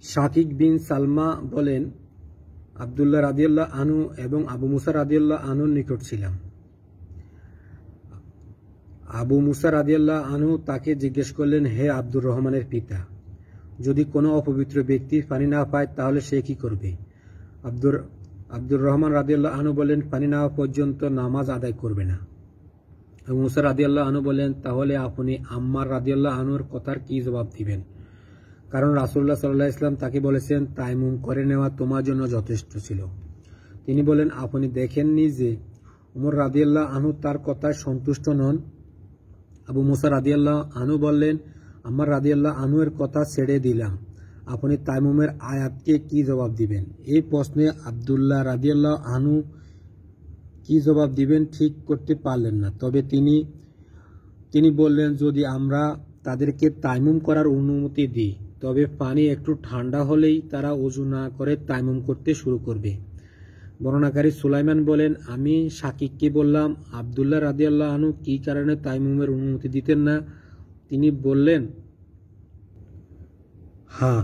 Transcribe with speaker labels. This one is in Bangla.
Speaker 1: শাকিক বিন সালমা বলেন, আব্দুল্লাহ রাদিয়াল্লাহু আনহু এবং আবু মুসা রাদিয়াল্লাহু আনহুর নিকট ছিলাম। আবু মুসা রাদিয়াল্লাহু আনহু তাকে জিজ্ঞেস করলেন, হে আব্দুর রহমানের পিতা, যদি কোনো অপবিত্র ব্যক্তি পানি না পায় তাহলে সে কি করবে? আব্দুর রহমান রাদিয়াল্লাহু আনহু বলেন, পানি না পর্যন্ত নামাজ আদায় করবে না। আবু মুসা রাদিয়াল্লাহু আনহু বলেন, তাহলে আপনি আম্মার রাদিয়াল্লাহু আনহুর কথার কি জবাব দিবেন? কারণ রাসূলুল্লাহ সাল্লাল্লাহু আলাইহি ওয়াসাল্লাম তাকে বলেছেন, তায়াম্মুম করে নেওয়া তোমার জন্য যথেষ্ট ছিল। তিনি বলেন, আপনি দেখেননি যে উমর রাদিয়াল্লাহু আনহু তার কথায় সন্তুষ্ট নন? আবু মুসা রাদিয়াল্লাহু আনহু বললেন, আম্মার রাদিয়াল্লাহু আনহু এর কথা ছেড়ে দিলাম, আপনি তায়াম্মুমের আয়াতকে কি জবাব দিবেন? এই প্রশ্নে আব্দুল্লাহ রাদিয়াল্লাহু আনহু কি জবাব দিবেন ঠিক করতে পারলেন না। তবে তিনি বললেন, যদি আমরা তাদেরকে তায়াম্মুম করার অনুমতি দিই তবে পানি একটু ঠান্ডা হলেই তারা ওযু না করে তায়াম্মুম করতে শুরু করবে। বর্ণনাকারী সুলাইমান বলেন, আমি শাকিককে বললাম, আব্দুল্লাহ রাদিয়াল্লাহু আনহু কি কারণে তায়াম্মুমের অনুমতি দিতেন না? তিনি বললেন, হ্যাঁ,